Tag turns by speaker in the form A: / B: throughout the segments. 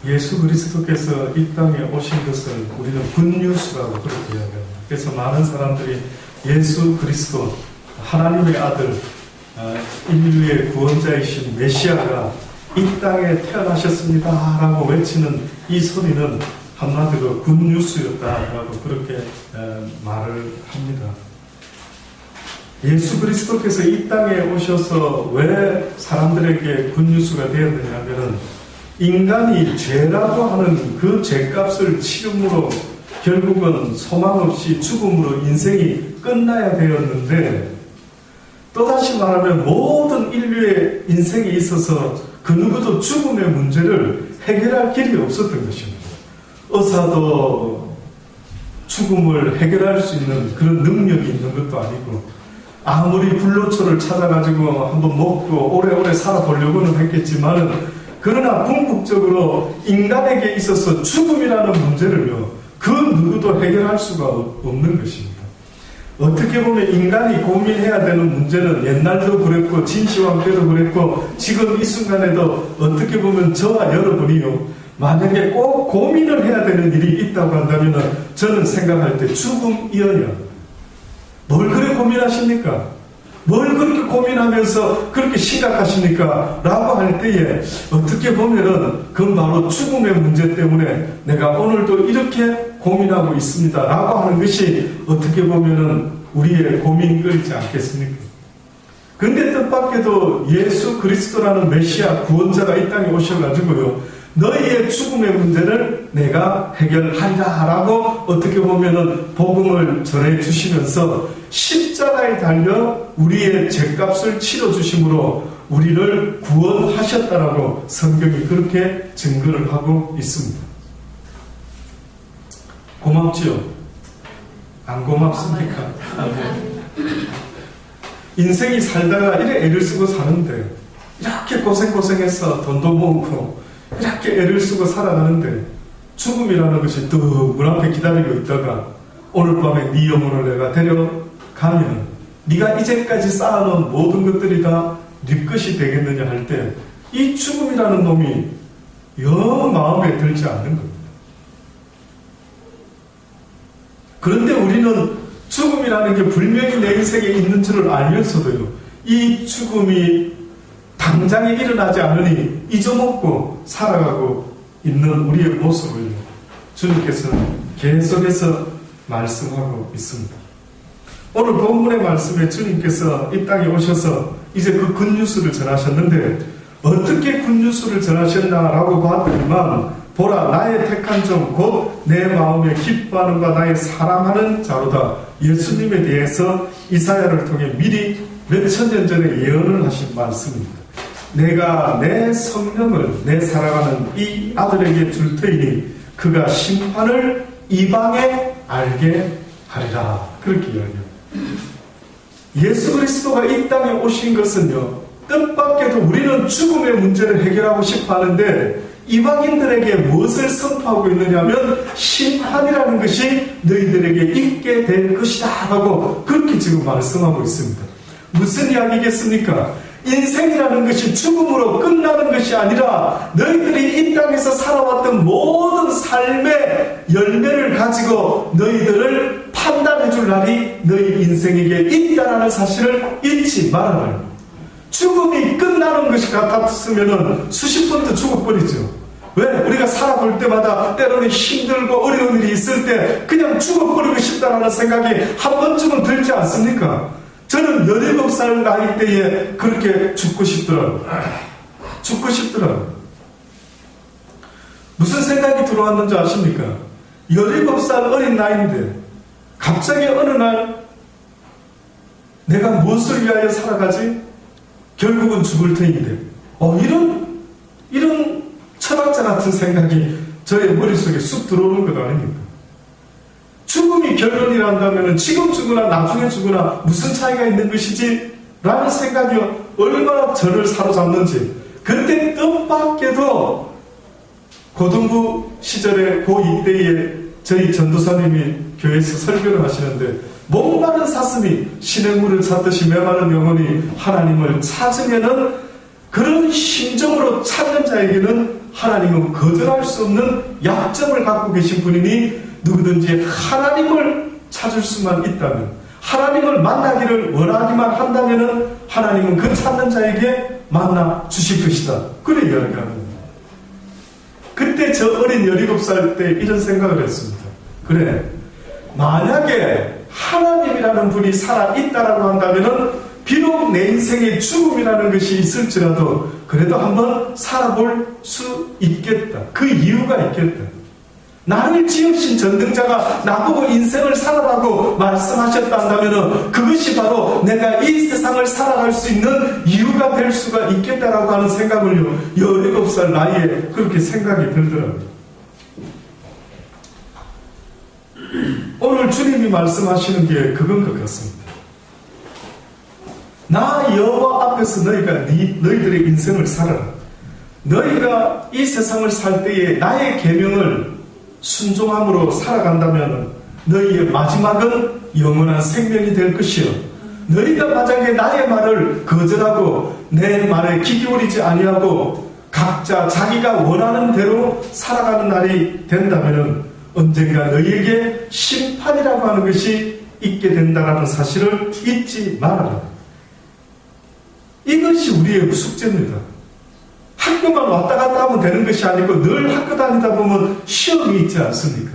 A: 예수 그리스도께서 이 땅에 오신 것을 우리는 굿뉴스라고 그렇게 이야기합니다. 그래서 많은 사람들이 예수 그리스도 하나님의 아들, 인류의 구원자이신 메시아가 이 땅에 태어나셨습니다 라고 외치는 이 소리는 한마디로 굿뉴스였다라고 그렇게 말을 합니다. 예수 그리스도께서 이 땅에 오셔서 왜 사람들에게 굿뉴스가 되었느냐 하면은 인간이 죄라고 하는 그 죄값을 치름으로 결국은 소망 없이 죽음으로 인생이 끝나야 되었는데, 또다시 말하면 모든 인류의 인생에 있어서 그 누구도 죽음의 문제를 해결할 길이 없었던 것입니다. 의사도 죽음을 해결할 수 있는 그런 능력이 있는 것도 아니고, 아무리 불로초를 찾아가지고 한번 먹고 오래오래 살아보려고는 했겠지만, 그러나 궁극적으로 인간에게 있어서 죽음이라는 문제를요, 그 누구도 해결할 수가 없는 것입니다. 어떻게 보면 인간이 고민해야 되는 문제는 옛날도 그랬고 진시황 때도 그랬고 지금 이 순간에도 어떻게 보면 저와 여러분이요, 만약에 꼭 고민을 해야 되는 일이 있다고 한다면 저는 생각할 때 죽음이어야. 뭘 그래 고민하십니까? 뭘 그렇게 고민하면서 그렇게 심각하십니까? 라고 할 때에 어떻게 보면은 그건 바로 죽음의 문제 때문에 내가 오늘도 이렇게 고민하고 있습니다 라고 하는 것이 어떻게 보면은 우리의 고민거리지 않겠습니까? 근데 뜻밖에도 예수 그리스도라는 메시아 구원자가 이 땅에 오셔가지고요, 너희의 죽음의 문제를 내가 해결하리라 라고 어떻게 보면은 복음을 전해주시면서 십자가에 달려 우리의 죄값을 치러주심으로 우리를 구원하셨다라고 성경이 그렇게 증거를 하고 있습니다. 고맙지요? 안 고맙습니까? 인생이 살다가 이래 애를 쓰고 사는데, 이렇게 고생해서 돈도 모으고 이렇게 애를 쓰고 살아가는데 죽음이라는 것이 또 문 앞에 기다리고 있다가 오늘 밤에 네 영혼을 내가 데려가면 네가 이제까지 쌓아놓은 모든 것들이 다 네 것이 되겠느냐 할 때 이 죽음이라는 놈이 영 마음에 들지 않는 겁니다. 그런데 우리는 죽음이라는 게 분명히 내 인생에 있는 줄을 알면서도요, 이 죽음이 당장에 일어나지 않으니 잊어먹고 살아가고 있는 우리의 모습을 주님께서는 계속해서 말씀하고 있습니다. 오늘 본문의 말씀에 주님께서 이 땅에 오셔서 이제 그 굿뉴스를 전하셨는데, 어떻게 굿뉴스를 전하셨나라고 봤더니만, 보라 나의 택한 종 곧 내 마음에 기뻐하는 바 나의 사랑하는 자로다. 예수님에 대해서 이사야를 통해 미리 몇천 년 전에 예언을 하신 말씀입니다. 내가 내 성령을 내 사랑하는 이 아들에게 줄 터이니 그가 심판을 이방에 알게 하리라. 그렇게 이야기합니다. 예수 그리스도가 이 땅에 오신 것은요, 뜻밖에도 우리는 죽음의 문제를 해결하고 싶어 하는데 이방인들에게 무엇을 선포하고 있느냐면 심판이라는 것이 너희들에게 있게 될 것이다 라고 그렇게 지금 말씀하고 있습니다. 무슨 이야기겠습니까? 인생이라는 것이 죽음으로 끝나는 것이 아니라 너희들이 이 땅에서 살아왔던 모든 삶의 열매를 가지고 너희들을 판단해 줄 날이 너희 인생에게 있다라는 사실을 잊지 말아라. 죽음이 끝나는 것이 같았으면 수십 번도 죽어버리죠. 왜? 우리가 살아볼 때마다 때로는 힘들고 어려운 일이 있을 때 그냥 죽어버리고 싶다라는 생각이 한 번쯤은 들지 않습니까? 저는 17살 나이 때에 그렇게 죽고 싶더라고요. 무슨 생각이 들어왔는지 아십니까? 17살 어린 나이인데 갑자기 어느 날 내가 무엇을 위하여 살아가지? 결국은 죽을 터인데 이런 철학자 같은 생각이 저의 머릿속에 쑥 들어오는 것 아닙니까? 죽음이 결론이란다면 지금 죽으나 나중에 죽으나 무슨 차이가 있는 것이지? 라는 생각이 얼마나 저를 사로잡는지. 그때 뜻밖에도 고등부 시절에 고2 때에 저희 전도사님이 교회에서 설교를 하시는데 목마른 사슴이 시냇물을 찾듯이 메마른 영혼이 하나님을 찾으면은 그런 심정으로 찾는 자에게는 하나님은 거절할 수 없는 약점을 갖고 계신 분이니 누구든지 하나님을 찾을 수만 있다면, 하나님을 만나기를 원하기만 한다면 하나님은 그 찾는 자에게 만나 주실 것이다. 그래 이야기하는 겁니다. 그때 저 어린 17살 때 이런 생각을 했습니다. 그래, 만약에 하나님이라는 분이 살아있다라고 한다면 비록 내 인생에 죽음이라는 것이 있을지라도 그래도 한번 살아볼 수 있겠다. 그 이유가 있겠다. 나를 지으신 전능자가 나보고 인생을 살아라고 말씀하셨다면 그것이 바로 내가 이 세상을 살아갈 수 있는 이유가 될 수가 있겠다라고 하는 생각을요, 17살 나이에 그렇게 생각이 들더라고요. 오늘 주님이 말씀하시는 게 그건 것 같습니다. 나 여호와 앞에서 너희가 너희들의 인생을 살아라. 너희가 이 세상을 살 때에 나의 계명을 순종함으로 살아간다면 너희의 마지막은 영원한 생명이 될 것이요, 너희가 만약에 나의 말을 거절하고 내 말에 귀 기울이지 아니하고 각자 자기가 원하는 대로 살아가는 날이 된다면 언젠가 너희에게 심판이라고 하는 것이 있게 된다는 사실을 잊지 말아라. 이것이 우리의 숙제입니다. 학교만 왔다 갔다 하면 되는 것이 아니고 늘 학교 다니다 보면 시험이 있지 않습니까?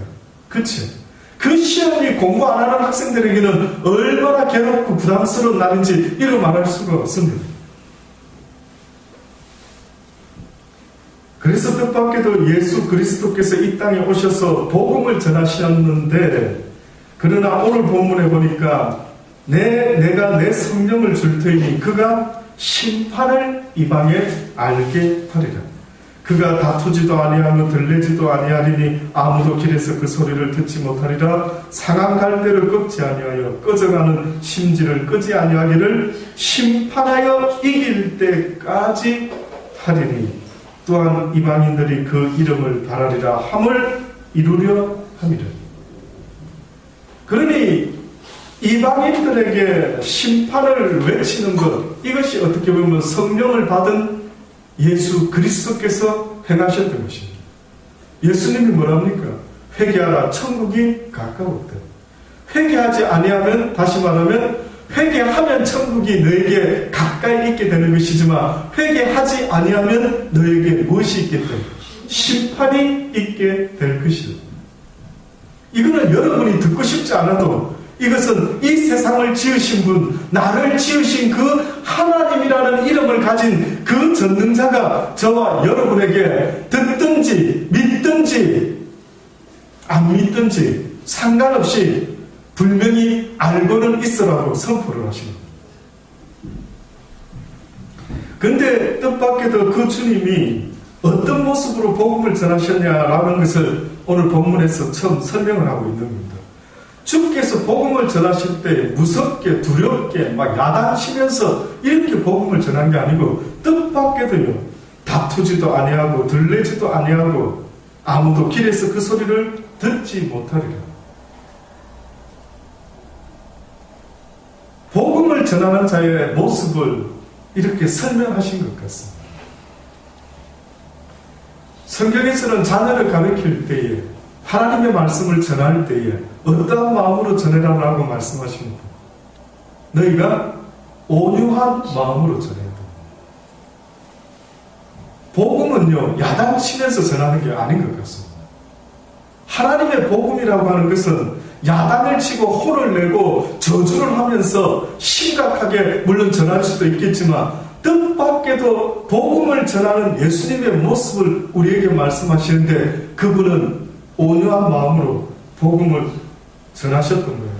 A: 그치? 그 시험이 공부 안 하는 학생들에게는 얼마나 괴롭고 부담스러운 날인지 이루 말할 수가 없습니다. 그래서 뜻밖에도 예수 그리스도께서 이 땅에 오셔서 복음을 전하셨는데, 그러나 오늘 본문에 보니까 내가 내 성령을 줄 테니 그가 심판을 이방에 알게 하리라. 그가 다투지도 아니하며 들레지도 아니하리니 아무도 길에서 그 소리를 듣지 못하리라. 상한 갈대를 꺾지 아니하여 꺼져가는 심지를 끄지 아니하기를 심판하여 이길 때까지 하리니 또한 이방인들이 그 이름을 바라리라 함을 이루려 함이라. 그러니 이방인들에게 심판을 외치는 것, 이것이 어떻게 보면 성령을 받은 예수 그리스도께서 행하셨던 것입니다. 예수님이 뭐랍니까? 회개하라, 천국이 가까웠다. 회개하지 아니하면, 다시 말하면 회개하면 천국이 너에게 가까이 있게 되는 것이지만 회개하지 아니하면 너에게 무엇이 있겠다? 심판이 있게 될 것이다. 이거는 여러분이 듣고 싶지 않아도 이것은 이 세상을 지으신 분, 나를 지으신 그 하나님이라는 이름을 가진 그 전능자가 저와 여러분에게 듣든지 믿든지 안 믿든지 상관없이 분명히 알고는 있으라고 선포를 하십니다. 그런데 뜻밖에도 그 주님이 어떤 모습으로 복음을 전하셨냐라는 것을 오늘 본문에서 처음 설명을 하고 있는 겁니다. 주께서 복음을 전하실 때 무섭게 두렵게 막 야단치면서 이렇게 복음을 전한 게 아니고 뜻밖에도요, 다투지도 아니하고 들레지도 아니하고 아무도 길에서 그 소리를 듣지 못하리라. 복음을 전하는 자의 모습을 이렇게 설명하신 것 같습니다. 성경에서는 자녀를 가르칠 때에, 하나님의 말씀을 전할 때에 어떠한 마음으로 전해라라고 말씀하십니다. 너희가 온유한 마음으로 전해야 돼. 복음은요, 야단치면서 전하는 게 아닌 것 같습니다. 하나님의 복음이라고 하는 것은 야단을 치고 혼을 내고 저주를 하면서 심각하게 물론 전할 수도 있겠지만 뜻밖에도 복음을 전하는 예수님의 모습을 우리에게 말씀하시는데 그분은 온유한 마음으로 복음을 전하셨던 거예요.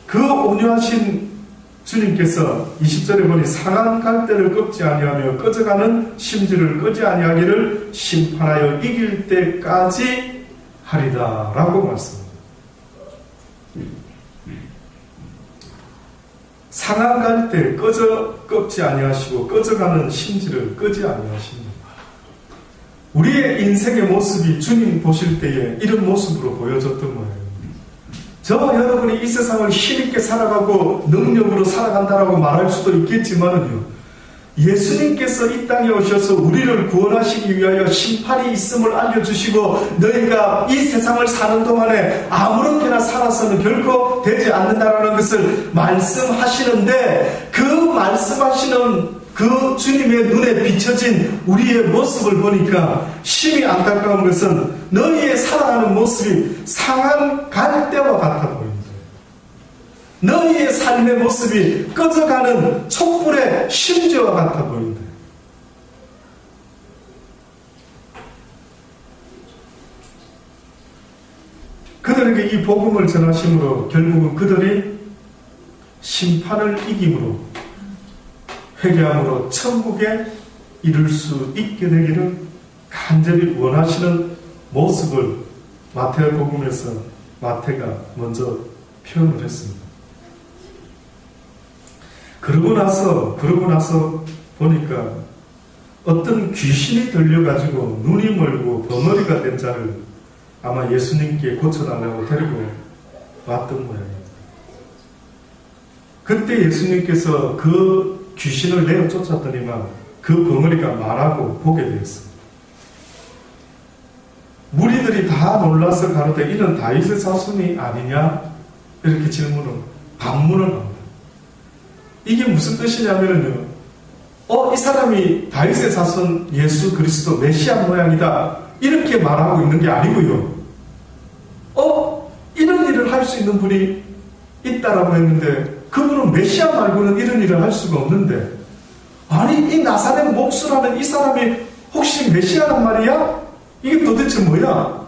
A: 그 온유하신 주님께서 20절에 보니 상한 갈대를 꺾지 아니하며 꺼져가는 심지를 끄지 아니하기를 심판하여 이길 때까지 하리다 라고 말씀합니다. 상한 갈대 꺾지 아니하시고 꺼져가는 심지를 끄지 아니하십니다. 우리의 인생의 모습이 주님 보실 때에 이런 모습으로 보여졌던 거예요. 저와 여러분이 이 세상을 힘있게 살아가고 능력으로 살아간다라고 말할 수도 있겠지만은요, 예수님께서 이 땅에 오셔서 우리를 구원하시기 위하여 심판이 있음을 알려주시고 너희가 이 세상을 사는 동안에 아무렇게나 살아서는 결코 되지 않는다라는 것을 말씀하시는데, 그 말씀하시는 그 주님의 눈에 비춰진 우리의 모습을 보니까 심히 안타까운 것은 너희의 살아가는 모습이 상한 갈대와 같아 보입니다. 너희의 삶의 모습이 꺼져가는 촛불의 심지와 같아 보인다. 그들에게 이 복음을 전하심으로 결국은 그들이 심판을 이김으로 회개함으로 천국에 이룰 수 있게 되기를 간절히 원하시는 모습을 마태복음에서 마태가 먼저 표현을 했습니다. 그러고 나서 보니까 어떤 귀신이 들려가지고 눈이 멀고 벙어리가 된 자를 아마 예수님께 고쳐달라고 데리고 왔던 모양입니다. 그때 예수님께서 그 귀신을 내어 쫓았더니만 그 벙어리가 말하고 보게 되었습니다. 무리들이 다 놀라서 가로되 이는 다윗의 자손이 아니냐? 이렇게 반문을 합니다. 이게 무슨 뜻이냐면요, 이 사람이 다윗의 자손 예수 그리스도 메시아 모양이다 이렇게 말하고 있는 게 아니고요, 이런 일을 할 수 있는 분이 있다라고 했는데 그분은 메시아 말고는 이런 일을 할 수가 없는데, 아니 이 나사렛 목수라는 이 사람이 혹시 메시아란 말이야? 이게 도대체 뭐야?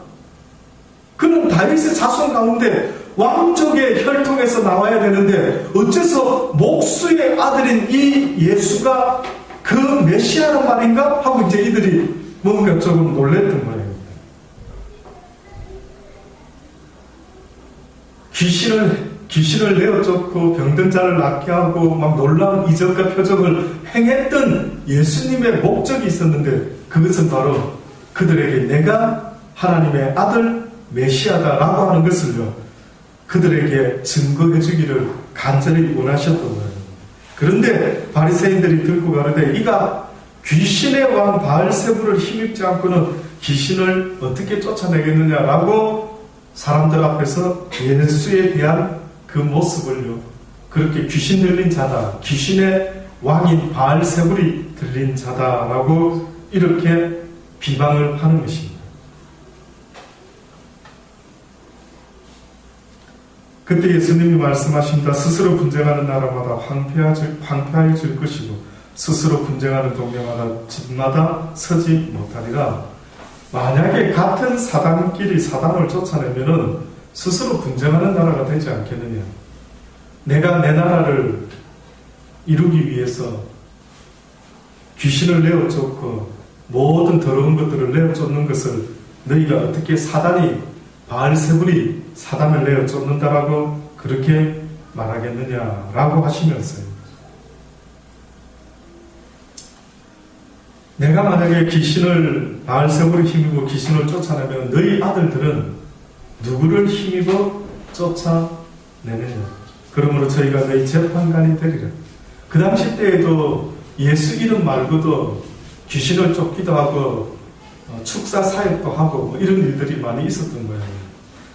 A: 그는 다윗의 자손 가운데 왕족의 혈통에서 나와야 되는데 어째서 목수의 아들인 이 예수가 그 메시아란 말인가? 하고 이제 이들이 뭔가 조금 놀랬던 모양입니다. 귀신을 내어쫓고 병든 자를 낫게 하고 막 놀라운 이적과 표적을 행했던 예수님의 목적이 있었는데, 그것은 바로 그들에게 내가 하나님의 아들 메시아다라고 하는 것을요, 그들에게 증거해 주기를 간절히 원하셨던 거예요. 그런데 바리새인들이 듣고 가로되 이가 귀신의 왕 바알세불을 힘입지 않고는 귀신을 어떻게 쫓아내겠느냐라고 사람들 앞에서 예수에 대한 그 모습을요, 그렇게 귀신 들린 자다, 귀신의 왕인 바알세불이 들린 자다라고 이렇게 비방을 하는 것입니다. 그때 예수님이 말씀하십니다. 스스로 분쟁하는 나라마다 황폐해질 것이고 스스로 분쟁하는 동네마다 집마다 서지 못하리라. 만약에 같은 사단끼리 사단을 쫓아내면은 스스로 분쟁하는 나라가 되지 않겠느냐. 내가 내 나라를 이루기 위해서 귀신을 내어쫓고 모든 더러운 것들을 내어쫓는 것을 너희가 어떻게 사단이 바알세불이 사단을 내어쫓는다라고 그렇게 말하겠느냐라고 하시면서요, 내가 만약에 바알세불을 힘입고 귀신을 쫓아내면 너희 아들들은 누구를 힘입어 쫓아내느냐. 그러므로 저희가 너희 재판관이 되리라. 그 당시 때에도 예수 이름 말고도 귀신을 쫓기도 하고 축사 사역도 하고 뭐 이런 일들이 많이 있었던 거예요.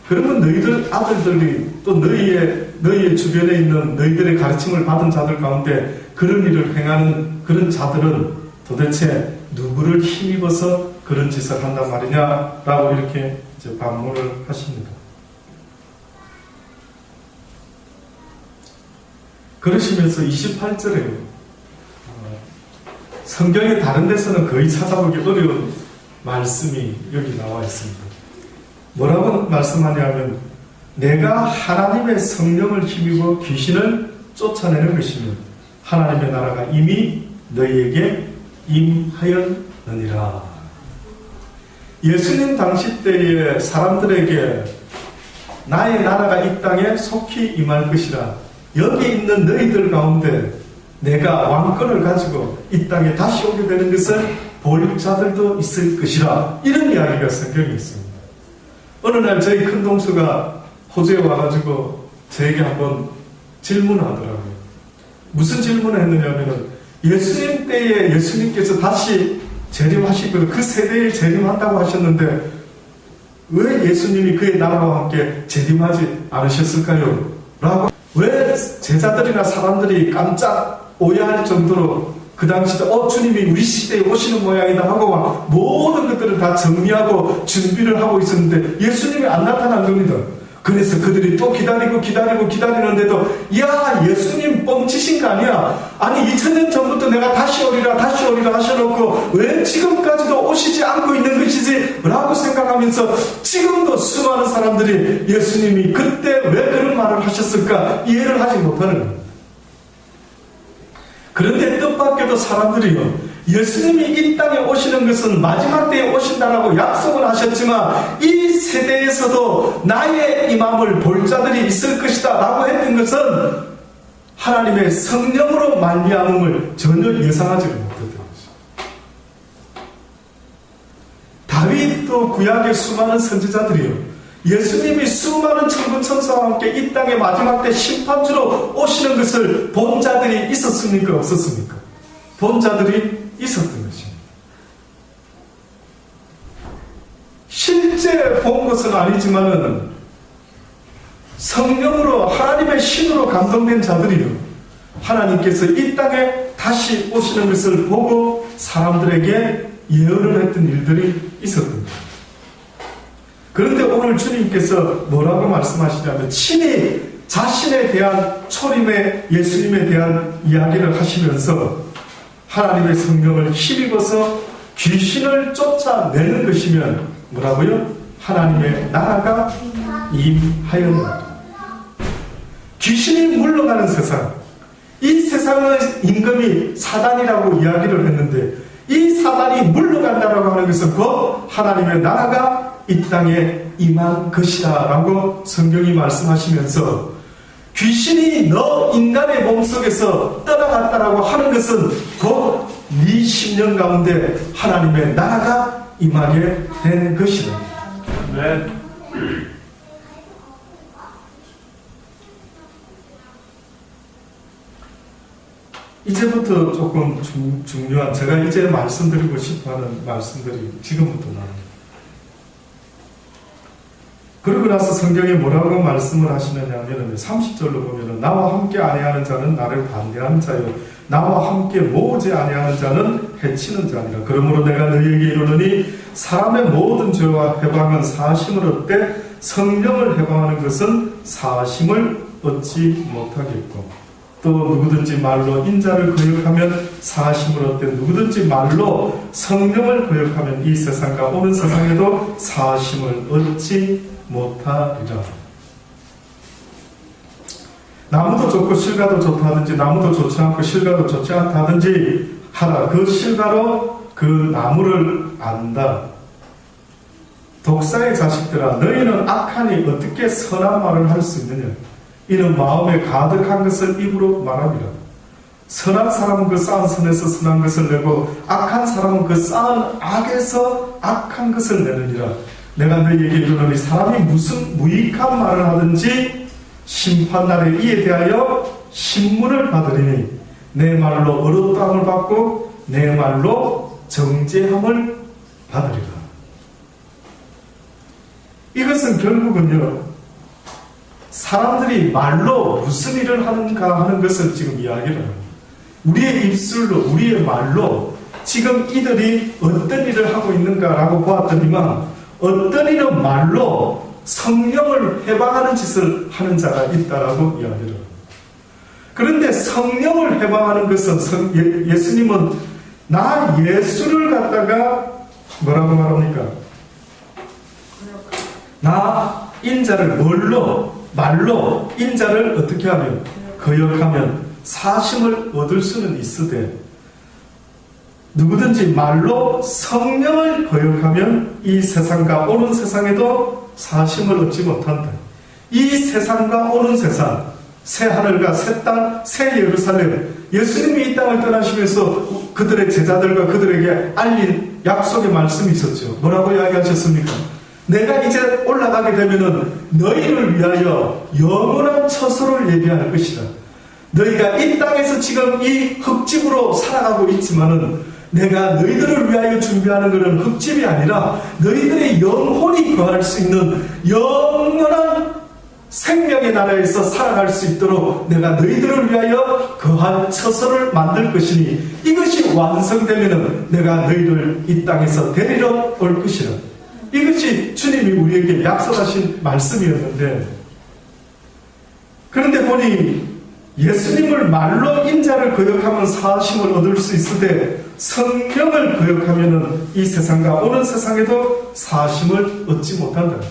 A: 그러면 너희들 아들들이 또 너희의 주변에 있는 너희들의 가르침을 받은 자들 가운데 그런 일을 행하는 그런 자들은 도대체 누구를 힘입어서 그런 짓을 한단 말이냐라고 이렇게 이제 반문을 하십니다. 그러시면서 28절에 성경의 다른 데서는 거의 찾아보기 어려운 말씀이 여기 나와 있습니다. 뭐라고 말씀하냐면 내가 하나님의 성령을 힘입어 귀신을 쫓아내는 것이면 하나님의 나라가 이미 너희에게 임하였느니라. 예수님 당시 때에 사람들에게 나의 나라가 이 땅에 속히 임할 것이라, 여기 있는 너희들 가운데 내가 왕권을 가지고 이 땅에 다시 오게 되는 것을 볼 자들도 있을 것이라, 이런 이야기가 성경에 있습니다. 어느 날 저희 큰 동수가 호주에 와가지고 저에게 한번 질문을 하더라고요. 무슨 질문을 했느냐면은 예수님 때에 예수님께서 다시 재림하시고 그 세대에 재림한다고 하셨는데 왜 예수님이 그의 나라와 함께 재림하지 않으셨을까요? 라고 왜 제자들이나 사람들이 깜짝 오해할 정도로 그 당시 때 주님이 우리 시대에 오시는 모양이다 하고 막 모든 것들을 다 정리하고 준비를 하고 있었는데 예수님이 안 나타난 겁니다. 그래서 그들이 또 기다리는데도 야 예수님 뻥치신 거 아니야? 아니 2000년 전부터 내가 다시 오리라 하셔놓고 왜 지금까지도 오시지 않고 있는 것이지? 라고 생각하면서 지금도 수많은 사람들이 예수님이 그때 왜 그런 말을 하셨을까 이해를 하지 못하는 거예요. 그런데 뜻밖에도 사람들이요, 예수님이 이 땅에 오시는 것은 마지막 때에 오신다라고 약속을 하셨지만 이 세대에서도 나의 임함을 볼 자들이 있을 것이다 라고 했던 것은 하나님의 성령으로 말미암음을 전혀 예상하지 못했던 것입니다. 다윗도 구약의 수많은 선지자들이요, 예수님이 수많은 천군 천사와 함께 이 땅의 마지막 때 심판주로 오시는 것을 본 자들이 있었습니까? 없었습니까? 본 자들이 있었던 것입니다. 실제 본 것은 아니지만은 성령으로 하나님의 신으로 감동된 자들이요, 하나님께서 이 땅에 다시 오시는 것을 보고 사람들에게 예언을 했던 일들이 있었던 거예요. 그런데 오늘 주님께서 뭐라고 말씀하시냐면 친히 자신에 대한 초림의 예수님에 대한 이야기를 하시면서 하나님의 성령을 힘입어서 귀신을 쫓아내는 것이면 뭐라고요? 하나님의 나라가 임하였다. 귀신이 물러가는 세상, 이 세상의 임금이 사단이라고 이야기를 했는데 이 사단이 물러간다라고 하는 것은 곧 하나님의 나라가 이 땅에 임한 것이다 라고 성경이 말씀하시면서 귀신이 너 인간의 몸속에서 떠나갔다라고 하는 것은 곧 네 심령 가운데 하나님의 나라가 임하게 된 것이다. 네. 이제부터 조금 중요한, 제가 이제 말씀드리고 싶어하는 말씀들이 지금부터 나옵니다. 그러고 나서 성경에 뭐라고 말씀을 하시느냐 하면 30절로 보면 나와 함께 아니하는 자는 나를 반대하는 자요 나와 함께 모으지 아니하는 자는 해치는 자니라. 그러므로 내가 너희에게 이르노니 사람의 모든 죄와 해방은 사심을 얻되 성령을 해방하는 것은 사심을 얻지 못하겠고 또 누구든지 말로 인자를 거역하면 사심을 얻되 누구든지 말로 성령을 거역하면 이 세상과 오는 세상에도 사심을 얻지 못하리라. 나무도 좋고 실과도 좋다든지 나무도 좋지 않고 실과도 좋지 않다든지 하라. 그 실과로 그 나무를 안다. 독사의 자식들아, 너희는 악하니 어떻게 선한 말을 할 수 있느냐? 이는 마음에 가득한 것을 입으로 말합니다. 선한 사람은 그 쌓은 선에서 선한 것을 내고 악한 사람은 그 쌓은 악에서 악한 것을 내느니라. 내가 너희에게 이르노니 사람이 무슨 무익한 말을 하든지 심판날에 이에 대하여 신문을 받으리니 내 말로 어렵다함을 받고 내 말로 정죄함을 받으리라. 이것은 결국은요, 사람들이 말로 무슨 일을 하는가 하는 것을 지금 이야기를 합니다. 우리의 입술로, 우리의 말로 지금 이들이 어떤 일을 하고 있는가라고 보았더니만 어떤 이는 말로 성령을 해방하는 짓을 하는 자가 있다라고 이야기를 합니다. 그런데 성령을 해방하는 것은 예수님은 나 예수를 갖다가 뭐라고 말합니까? 나 인자를 말로 인자를 어떻게 하면 거역하면 사심을 얻을 수는 있으되 누구든지 말로 성령을 거역하면 이 세상과 오는 세상에도 사심을 얻지 못한다. 이 세상과 오는 세상, 새 하늘과 새 땅, 새 예루살렘, 예수님이 이 땅을 떠나시면서 그들의 제자들과 그들에게 알린 약속의 말씀이 있었죠. 뭐라고 이야기하셨습니까? 내가 이제 올라가게 되면은 너희를 위하여 영원한 처소를 예비할 것이다. 너희가 이 땅에서 지금 이 흙집으로 살아가고 있지만은 내가 너희들을 위하여 준비하는 것은 흙집이 아니라 너희들의 영혼이 거할 수 있는 영원한 생명의 나라에서 살아갈 수 있도록 내가 너희들을 위하여 거한 처소를 만들 것이니 이것이 완성되면 내가 너희를 이 땅에서 데리러 올 것이라. 이것이 주님이 우리에게 약속하신 말씀이었는데, 그런데 보니 예수님을 말로 인자를 거역하면 사하심을 얻을 수 있으되 성령을 거역하면 이 세상과 오는 세상에도 사하심을 얻지 못한다.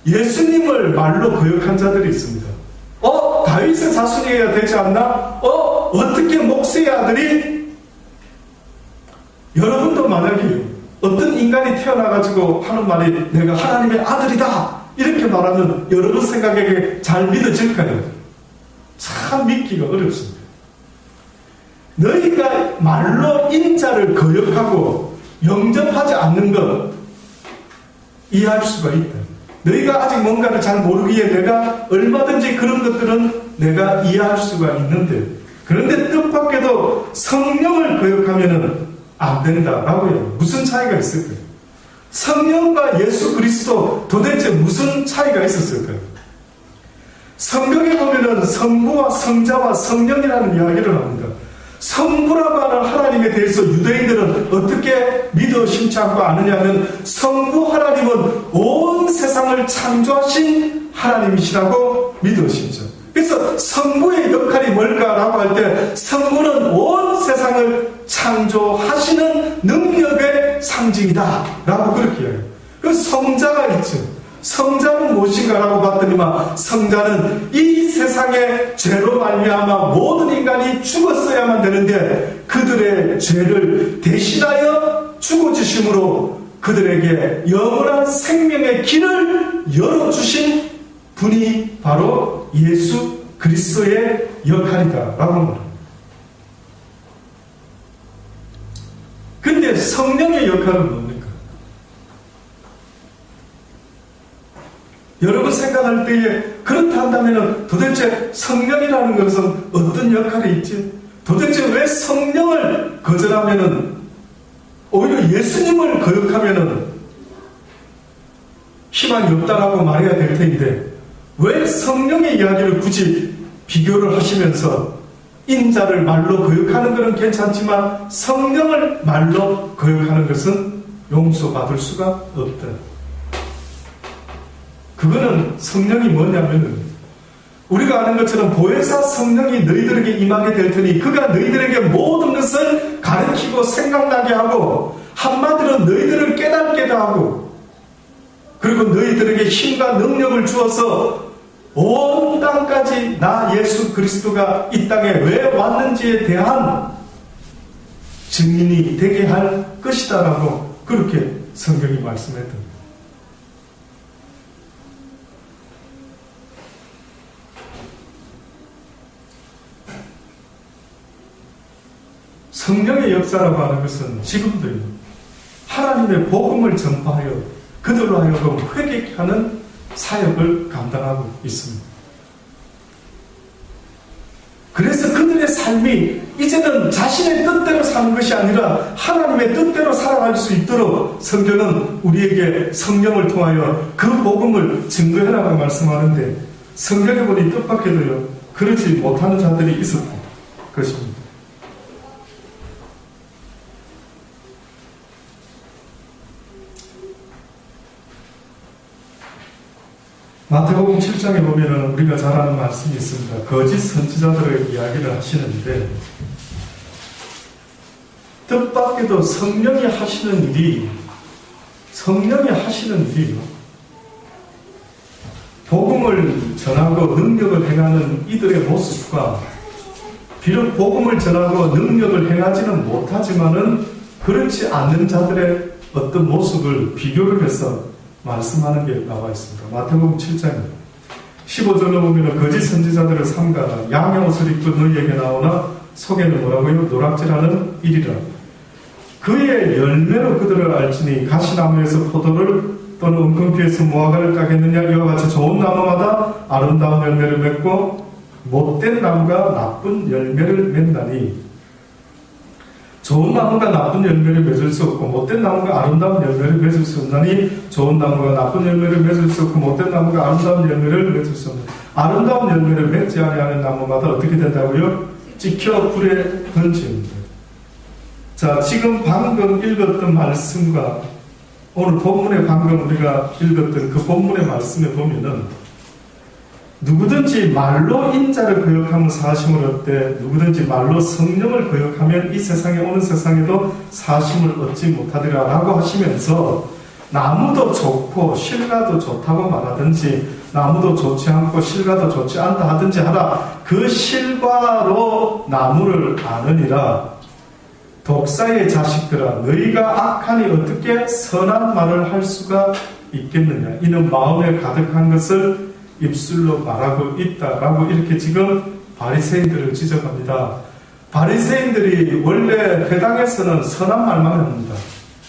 A: 예수님을 말로 거역한 자들이 있습니다. 다윗의 자손이어야 되지 않나? 어떻게 목수의 아들이? 여러분도 만약에 어떤 인간이 태어나가지고 하는 말이 내가 하나님의 아들이다 이렇게 말하면 여러분 생각에게 잘 믿어질까요? 참 믿기가 어렵습니다. 너희가 말로 인자를 거역하고 영접하지 않는 것 이해할 수가 있다. 너희가 아직 뭔가를 잘 모르기에 내가 얼마든지 그런 것들은 내가 이해할 수가 있는데, 그런데 뜻밖에도 성령을 거역하면 안 된다라고 해요. 무슨 차이가 있을까요? 성령과 예수 그리스도 도대체 무슨 차이가 있었을까요? 성경에 보면은 성부와 성자와 성령이라는 이야기를 합니다. 성부라고 하는 하나님에 대해서 유대인들은 어떻게 믿어 심지 않고 아느냐면, 성부 하나님은 온 세상을 창조하신 하나님이시라고 믿어 심죠. 그래서 성부의 역할이 뭘까라고 할 때 성부는 온 세상을 창조하시는 능력의 상징이다라고 그렇게 해요. 그 성자가 있죠. 성자는 무엇인가라고 봤더니만 성자는 이 세상의 죄로 말미암아 모든 인간이 죽었어야만 되는데 그들의 죄를 대신하여 죽어주심으로 그들에게 영원한 생명의 길을 열어주신 분이 바로 예수 그리스도의 역할이다라고 합니다. 근데 성령의 역할은 뭡니까? 여러분 생각할 때에 그렇다 한다면 도대체 성령이라는 것은 어떤 역할이 있지? 도대체 왜 성령을 거절하면 오히려 예수님을 거역하면 희망이 없다라고 말해야 될 텐데 왜 성령의 이야기를 굳이 비교를 하시면서 인자를 말로 거역하는 것은 괜찮지만 성령을 말로 거역하는 것은 용서받을 수가 없다. 그거는 성령이 뭐냐면은 우리가 아는 것처럼 보혜사 성령이 너희들에게 임하게 될 테니 그가 너희들에게 모든 것을 가르치고 생각나게 하고 한마디로 너희들을 깨닫게 하고 그리고 너희들에게 힘과 능력을 주어서 온 땅까지 나 예수 그리스도가 이 땅에 왜 왔는지에 대한 증인이 되게 할 것이다라고 그렇게 성경이 말씀했던. 성령의 역사라고 하는 것은 지금도요, 하나님의 복음을 전파하여 그들로 하여금 회개케 하는 사역을 감당하고 있습니다. 그래서 그들의 삶이 이제는 자신의 뜻대로 사는 것이 아니라 하나님의 뜻대로 살아갈 수 있도록 성경은 우리에게 성령을 통하여 그 복음을 증거해라고 말씀하는데 성경에 보니 뜻밖에도요, 그러지 못하는 자들이 있었던 것입니다. 마태복음 7장에 보면 우리가 잘 아는 말씀이 있습니다. 거짓 선지자들의 이야기를 하시는데 뜻밖에도 성령이 하시는 일이 복음을 전하고 능력을 행하는 이들의 모습과 비록 복음을 전하고 능력을 행하지는 못하지만은 그렇지 않는 자들의 어떤 모습을 비교를 해서 말씀하는 게 나와 있습니다. 마태복음 7장 15절로 보면 거짓 선지자들을 삼가라. 양의 옷을 입고 너희에게 나오나 속에는 뭐라고요? 노락질하는 일이라. 그의 열매로 그들을 알지니 가시나무에서 포도를 또는 은금피에서 무화과를 따겠느냐. 이와 같이 좋은 나무마다 아름다운 열매를 맺고 못된 나무가 나쁜 열매를 맺나니 좋은 나무가 나쁜 열매를 맺을 수 없고 못된 나무가 아름다운 열매를 맺을 수 없나니 좋은 나무가 나쁜 열매를 맺을 수 없고 못된 나무가 아름다운 열매를 맺을 수 없나니 아름다운 열매를 맺지 아니하는 나무마다 어떻게 된다고요? 찍혀 불에 던집니다. 자, 지금 방금 읽었던 말씀과 오늘 본문에 방금 우리가 읽었던 그 본문의 말씀에 보면은 누구든지 말로 인자를 거역하면 사심을 얻되 누구든지 말로 성령을 거역하면 이 세상에 오는 세상에도 사심을 얻지 못하리라 라고 하시면서 나무도 좋고 실과도 좋다고 말하든지 나무도 좋지 않고 실과도 좋지 않다 하든지 하라. 그 실과로 나무를 아느니라. 독사의 자식들아 너희가 악하니 어떻게 선한 말을 할 수가 있겠느냐. 이는 마음에 가득한 것을 입술로 말하고 있다라고 이렇게 지금 바리새인들을 지적합니다. 바리새인들이 원래 회당에서는 선한 말만 합니다.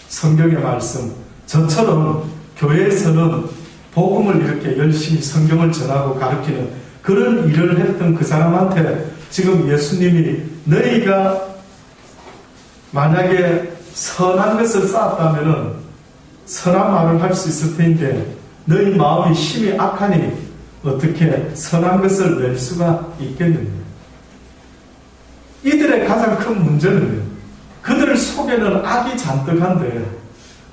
A: 성경의 말씀. 저처럼 교회에서는 복음을 이렇게 열심히 성경을 전하고 가르치는 그런 일을 했던 그 사람한테 지금 예수님이 너희가 만약에 선한 것을 쌓았다면 선한 말을 할 수 있을 텐데 너희 마음이 심히 악하니 어떻게 선한 것을 낼 수가 있겠느냐. 이들의 가장 큰 문제는 그들 속에는 악이 잔뜩한데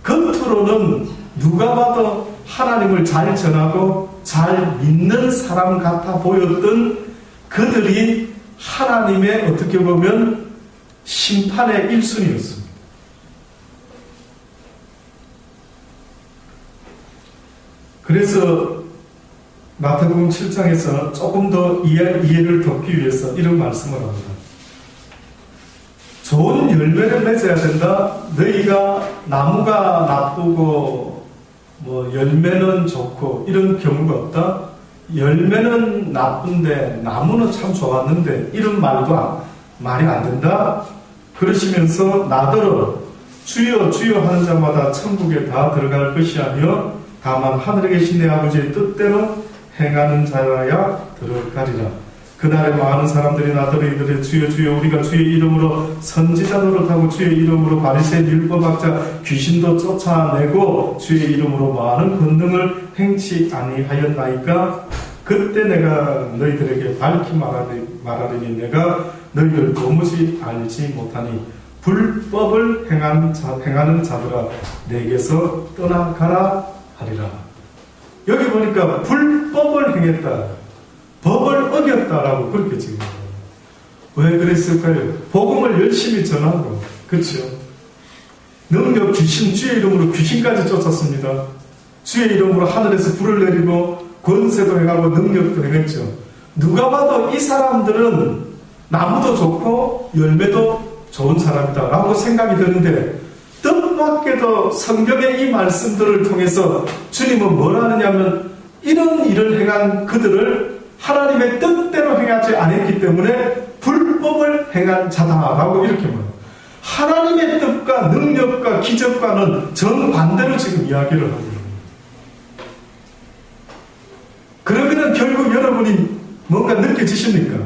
A: 겉으로는 누가 봐도 하나님을 잘 전하고 잘 믿는 사람 같아 보였던 그들이 하나님의 어떻게 보면 심판의 1순위였습니다. 그래서 마태복음 7장에서 조금 더 이해를 돕기 위해서 이런 말씀을 합니다. 좋은 열매를 맺어야 된다. 너희가 나무가 나쁘고 열매는 좋고 이런 경우가 없다. 열매는 나쁜데 나무는 참 좋았는데 이런 말이 안 된다. 그러시면서 나더러 주여 주여 하는 자마다 천국에 다 들어갈 것이 아니요 다만 하늘에 계신 내 아버지의 뜻대로 행하는 자라야 들어가리라. 그날에 많은 사람들이 나더러 이들의 주여 주여 우리가 주의 이름으로 선지자 노릇하고 주의 이름으로 바리새인 율법학자 귀신도 쫓아내고 주의 이름으로 많은 권능을 행치 아니하였나이까. 그때 내가 너희들에게 밝히 말하리니 내가 너희를 도무지 알지 못하니 불법을 행하는 자들아 내게서 떠나가라 하리라. 여기 보니까 불법을 행했다, 법을 어겼다라고 그렇게 지금 왜 그랬을까요? 복음을 열심히 전하고, 그렇죠? 능력 귀신, 주의 이름으로 귀신까지 쫓았습니다. 주의 이름으로 하늘에서 불을 내리고 권세도 행하고 능력도 행했죠. 누가 봐도 이 사람들은 나무도 좋고 열매도 좋은 사람이다 라고 생각이 드는데 뜻밖에도 성경의 이 말씀들을 통해서 주님은 뭘 하느냐면 이런 일을 행한 그들을 하나님의 뜻대로 행하지 않았기 때문에 불법을 행한 자다라고 이렇게 말해요. 하나님의 뜻과 능력과 기적과는 정반대로 지금 이야기를 하고 있습니다. 그러면 결국 여러분이 뭔가 느껴지십니까?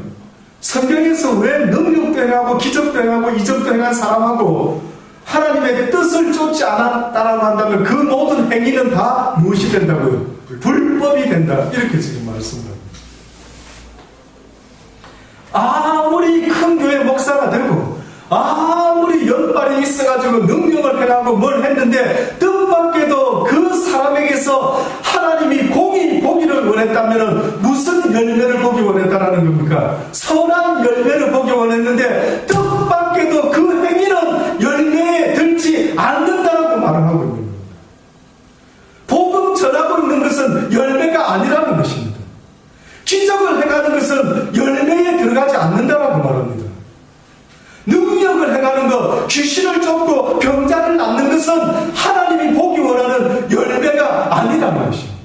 A: 성경에서 왜 능력도 행하고 기적도 행하고 이적도 행한 사람하고 하나님의 뜻을 쫓지 않았다라고 한다면 그 모든 행위는 다 무엇이 된다고요? 불법이 된다. 이렇게 지금 말씀합니다. 아무리 큰 교회 목사가 되고 아무리 연발이 있어가지고 능력을 행하고 뭘 했는데 뜻밖에도 그 사람에게서 하나님이 공이 보기를 원했다면 무슨 열매를 보기 원했다라는 겁니까? 선한 열매를 보기 원했는데 뜻밖에도 그 행위는 열매에 들지 않는다라고 말을 하고 있는 겁니다. 복음 전하고 있는 것은 열매가 아니라는 것입니다. 기적을 행하는 것은 열매에 들어가지 않는다라고 말합니다. 능력을 행하는 것, 귀신을 쫓고 병자를 낫는 것은 하나님이 보기 원하는 열매가 아니라는 것입니다.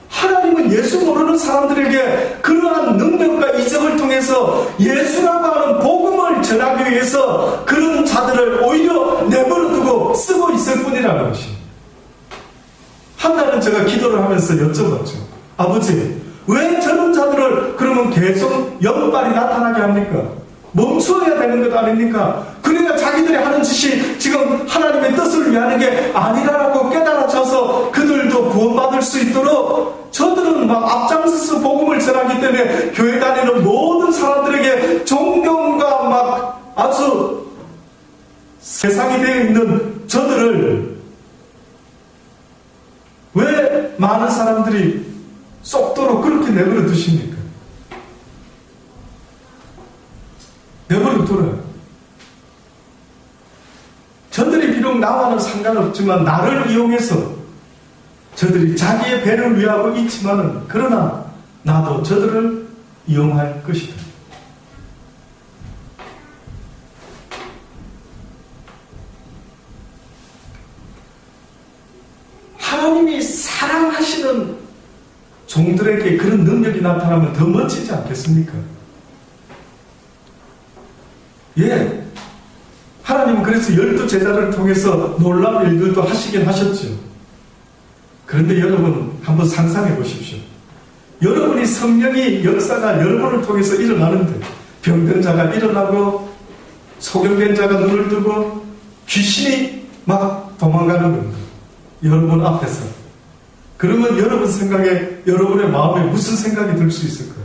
A: 하나님은 예수 모르는 사람들에게 그러한 능력과 이적을 통해서 예수라고 하는 복음을 전하기 위해서 그런 자들을 오히려 내버려두고 쓰고 있을 뿐이라는 것입니다. 한 날은 제가 기도를 하면서 여쭤봤죠. 아버지, 왜 저런 자들을 그러면 계속 연발이 나타나게 합니까? 멈추어야 되는 것 아닙니까? 그러니까 자기들이 하는 짓이 지금 하나님의 뜻을 위하는 게 아니라고 깨달아져서 그들도 구원받을 수 있도록 저들은 막 앞장서서 복음을 전하기 때문에 교회 다니는 모든 사람들에게 존경과 막 아주 세상이 되어 있는 저들을 왜 많은 사람들이 쏙도록 그렇게 내버려 두십니까? 내버려 둬요. 저들이 비록 나와는 상관없지만 나를 이용해서 저들이 자기의 배를 위하고 있지만은 그러나 나도 저들을 이용할 것이다. 하나님이 사랑하시는 종들에게 그런 능력이 나타나면 더 멋지지 않겠습니까? 예. 하나님은 그래서 12제자를 통해서 놀라운 일들도 하시긴 하셨죠. 그런데 여러분 한번 상상해 보십시오. 여러분이 성령이 역사가 여러분을 통해서 일어나는데 병든 자가 일어나고 소경된 자가 눈을 뜨고 귀신이 막 도망가는 겁니다. 여러분 앞에서. 그러면 여러분 생각에 여러분의 마음에 무슨 생각이 들 수 있을까요?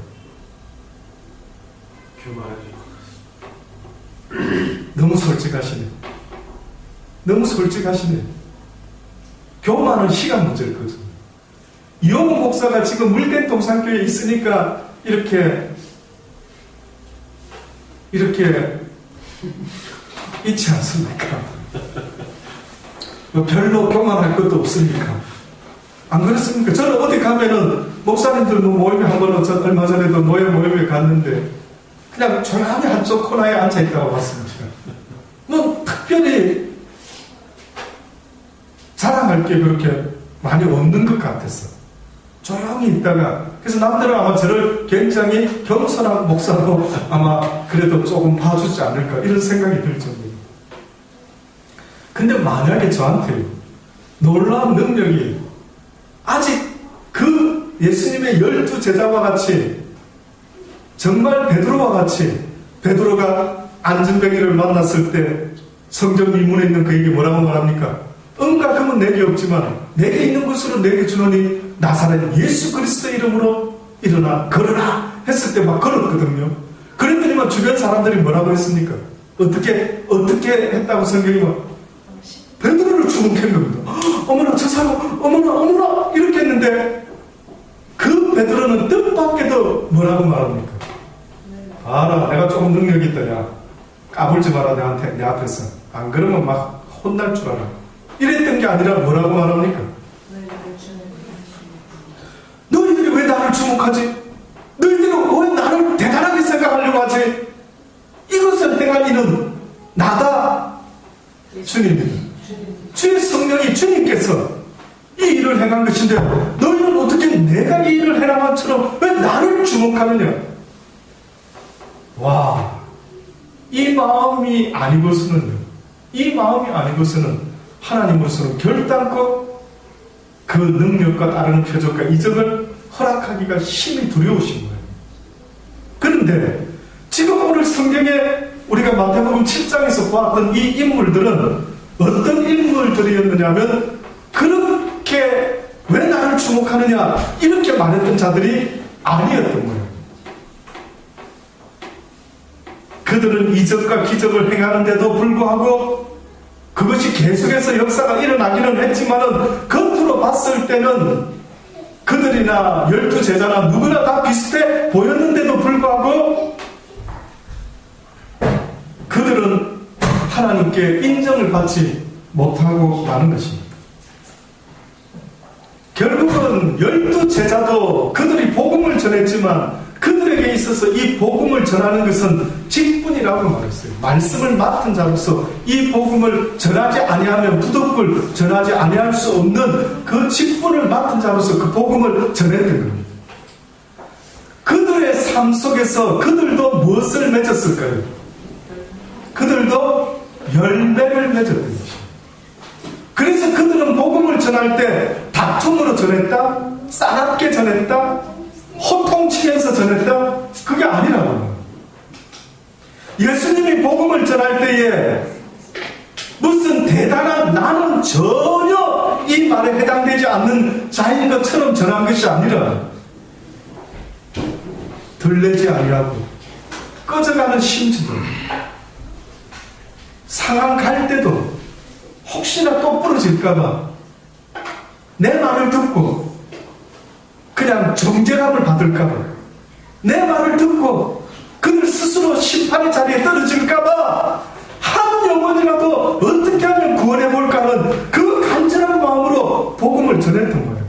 A: 너무 솔직하시네. 너무 솔직하시네. 교만은 시간 문제일 거죠. 이용우 목사가 지금 물된 동산교회에 있으니까 이렇게 있지 않습니까? 뭐 별로 교만할 것도 없으니까. 안 그렇습니까? 저는 어디 가면은 목사님들 모임에 한번 얼마 전에도 모임에 갔는데 그냥 조용히 한쪽 코너에 앉아있다고 봤습니다. 뭐 특별히 자랑할 게 그렇게 많이 없는 것 같았어. 조용히 있다가 그래서 남들은 아마 저를 굉장히 겸손한 목사로 아마 그래도 조금 봐주지 않을까 이런 생각이 들 정도예요. 근데 만약에 저한테 놀라운 능력이 아직 그 예수님의 12제자와 같이 정말 베드로와 같이 베드로가 안전뱅이를 만났을 때 성전 미문에 있는 그에게 뭐라고 말합니까? 은과 금은 내게 없지만 내게 있는 것으로 내게 주노니 나사렛 예수 그리스도의 이름으로 일어나 걸어라 했을 때 막 걸었거든요. 그랬더니만 주변 사람들이 뭐라고 했습니까? 어떻게 했다고 성경이 막 베드로를 주목한 겁니다. 어머나 저 사람 어머나 이렇게 했는데 그 베드로는 뜻밖에도 뭐라고 말합니까? 봐라 내가 조금 능력이 있다. 야 까불지 마라 내 앞에서. 안 그러면 막 혼날 줄 알아. 이랬던 게 아니라 뭐라고 말합니까? 너희들이 왜 나를 주목하지? 너희들이 왜 나를 대단하게 생각하려고 하지? 이것을 행할 이는 나다. 주님입니다. 주의 성령이 주님께서 이 일을 행한 것인데 너희는 어떻게 내가 이 일을 행한 것처럼 왜 나를 주목하느냐? 와, 이 마음이 아니고서는 하나님으로서는 결단코 그 능력과 따르는 표적과 이적을 허락하기가 심히 두려우신 거예요. 그런데 지금 오늘 성경에 우리가 마태복음 7장에서 보았던 이 인물들은 어떤 인물들이었느냐면 그렇게 왜 나를 주목하느냐 이렇게 말했던 자들이 아니었던 거예요. 그들은 이적과 기적을 행하는데도 불구하고 그것이 계속해서 역사가 일어나기는 했지만은 겉으로 봤을 때는 그들이나 12제자나 누구나 다 비슷해 보였는데도 불구하고 그들은 하나님께 인정을 받지 못하고 마는 것입니다. 결국은 12제자도 그들이 복음을 전했지만 그들에게 있어서 이 복음을 전하는 것은 직분이라고 말했어요. 말씀을 맡은 자로서 이 복음을 전하지 아니하면 부득불 전하지 아니할 수 없는 그 직분을 맡은 자로서 그 복음을 전했던 겁니다. 그들의 삶 속에서 그들도 무엇을 맺었을까요? 그들도 열매를 맺었던 것입니다. 그래서 그들은 복음을 전할 때 다툼으로 전했다? 싸납게 전했다? 호통치면서 전했다? 그게 아니라고요. 예수님이 복음을 전할 때에 무슨 대단한 나는 전혀 이 말에 해당되지 않는 자인 것처럼 전한 것이 아니라 들레지 아니하고 꺼져가는 심지도 상황 갈 때도 혹시나 또 부러질까봐 내 말을 듣고 그냥 정죄감을 받을까봐 내 말을 듣고 그들 스스로 심판의 자리에 떨어질까봐 한 영혼이라도 어떻게 하면 구원해볼까 하는 그 간절한 마음으로 복음을 전했던 거예요.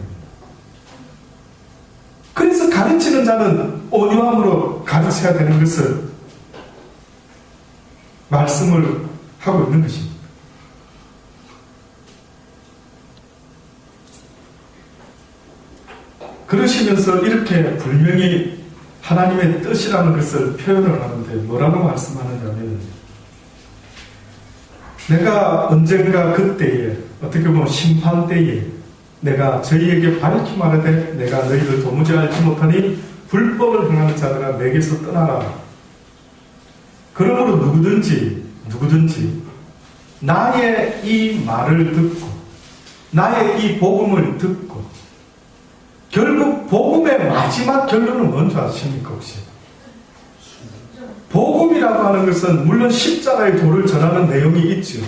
A: 그래서 가르치는 자는 온유함으로 가르쳐야 되는 것을 말씀을 하고 있는 것입니다. 그러시면서 이렇게 분명히 하나님의 뜻이라는 것을 표현을 하는데 뭐라고 말씀하느냐면 내가 언젠가 그때에 어떻게 보면 심판 때에 내가 저희에게 밝히 말하되 내가 너희를 도무지 알지 못하니 불법을 행하는 자들아 내게서 떠나라. 그러므로 누구든지 나의 이 말을 듣고 나의 이 복음을 듣고 결국 복음의 마지막 결론은 뭔지 아십니까 혹시? 복음이라고 하는 것은 물론 십자가의 도를 전하는 내용이 있죠.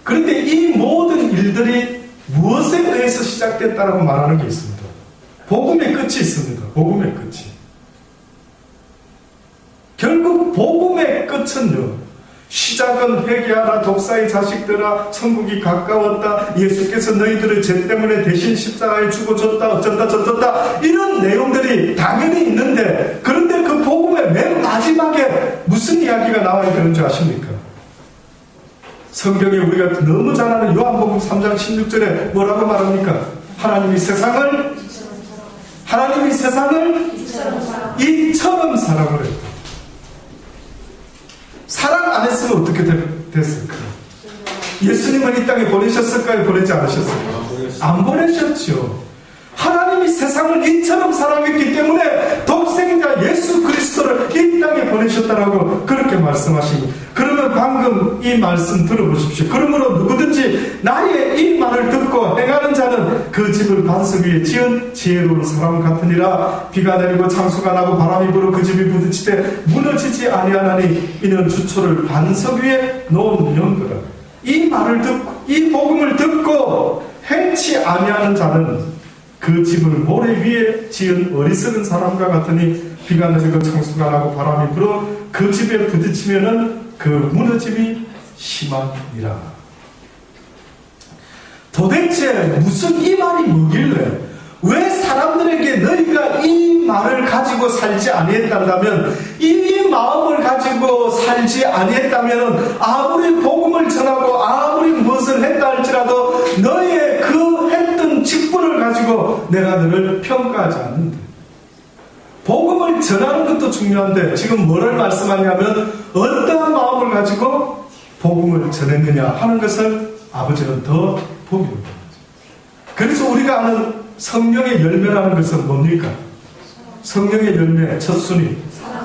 A: 그런데 이 모든 일들이 무엇에 의해서 시작됐다라고 말하는 게 있습니다. 복음의 끝이 있습니다. 복음의 끝이. 결국 복음의 끝은요. 시작은 회개하라 독사의 자식들아 천국이 가까웠다 예수께서 너희들을 죄 때문에 대신 십자가에 죽어줬다 어쩐다 저쩐다 이런 내용들이 당연히 있는데 그런데 그 복음의 맨 마지막에 무슨 이야기가 나와야 되는 줄 아십니까? 성경에 우리가 너무 잘 아는 요한복음 3장 16절에 뭐라고 말합니까? 하나님이 세상을 이처럼 사랑을 했다. 사랑 안 했으면 어떻게 됐을까? 예수님을 이 땅에 보내셨을까요? 보내지 않으셨을까요? 안 보내셨죠. 하나님이 세상을 이처럼 사랑했기 때문에 독생자 예수 그리스도를 이 땅에 보내셨다라고 그렇게 말씀하십니다. 그러면 방금 이 말씀 들어보십시오. 그러므로 누구든지 나의 이 말을 듣고 행하는 자는 그 집을 반석 위에 지은 지혜로운 사람 같으니라. 비가 내리고 창수가 나고 바람이 불어 그 집이 부딪히되 무너지지 아니하나니 이는 주초를 반석 위에 놓은 연거라. 이 말을 듣고 이 복음을 듣고 행치 아니하는 자는 그 집을 모래 위에 지은 어리석은 사람과 같으니 비가 내리고 창수가 나고 바람이 불어 그 집에 부딪히면은 그 무너짐이 심하니라. 도대체 무슨 이 말이 뭐길래 왜 사람들에게 너희가 이 말을 가지고 살지 아니했다면 이 마음을 가지고 살지 아니했다면 아무리 복음을 전하고 아무리 무엇을 했다 할지라도 너희의 그 했던 직분을 가지고 내가 너를 평가하지 않는다. 복음을 전하는 것도 중요한데 지금 뭐를 말씀하냐면 어떠한 마음을 가지고 복음을 전했느냐 하는 것을 아버지는 더 보기 원합니다. 그래서 우리가 아는 성령의 열매라는 것은 뭡니까? 성령의 열매 첫 순위